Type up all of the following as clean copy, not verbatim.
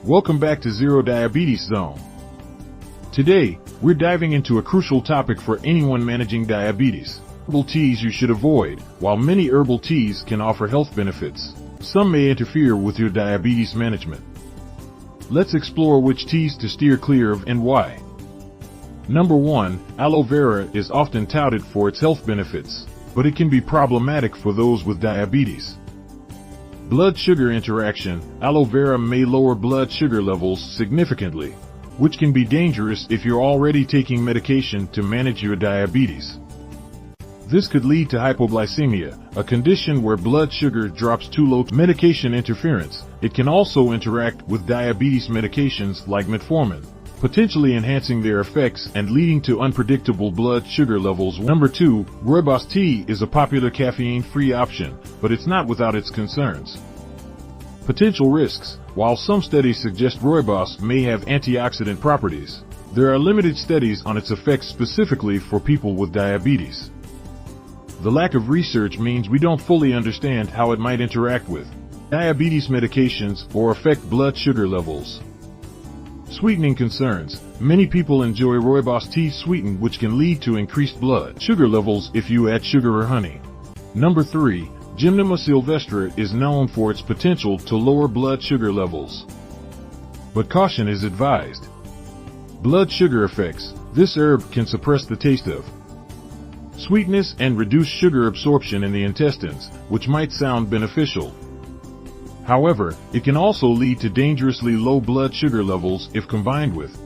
Welcome back to ZeroDiabetes Zone. Today, we're diving into a crucial topic for anyone managing diabetes. Herbal teas you should avoid. While many herbal teas can offer health benefits, some may interfere with your diabetes management. Let's explore which teas to steer clear of and why. Number 1. Aloe vera is often touted for its health benefits, but it can be problematic for those with diabetes. Blood sugar interaction. Aloe vera may lower blood sugar levels significantly, which can be dangerous if you're already taking medication to manage your diabetes. This could lead to hypoglycemia, a condition where blood sugar drops too low. Medication interference. It can also interact with diabetes medications like metformin, potentially enhancing their effects and leading to unpredictable blood sugar levels. Number 2. Rooibos tea is a popular caffeine-free option, but it's not without its concerns. Potential risks. While some studies suggest rooibos may have antioxidant properties, there are limited studies on its effects specifically for people with diabetes. The lack of research means we don't fully understand how it might interact with diabetes medications or affect blood sugar levels. Sweetening concerns. Many people enjoy rooibos tea sweetened, which can lead to increased blood sugar levels if you add sugar or honey. Number 3. Gymnema Sylvestre is known for its potential to lower blood sugar levels, but caution is advised. Blood sugar effects. This herb can suppress the taste of sweetness and reduce sugar absorption in the intestines, which might sound beneficial. However, it can also lead to dangerously low blood sugar levels if combined with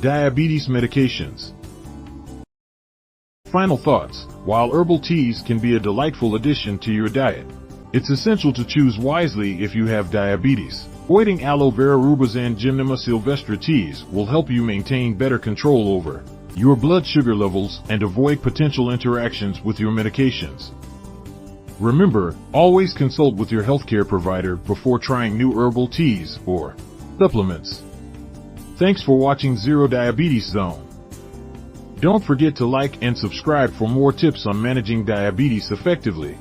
diabetes medications. Final thoughts. While herbal teas can be a delightful addition to your diet, it's essential to choose wisely if you have diabetes. Avoiding aloe vera, rooibos, and Gymnema Sylvestre teas will help you maintain better control over your blood sugar levels and avoid potential interactions with your medications. Remember, always consult with your healthcare provider before trying new herbal teas or supplements. Thanks for watching ZeroDiabetes Zone. Don't forget to like and subscribe for more tips on managing diabetes effectively.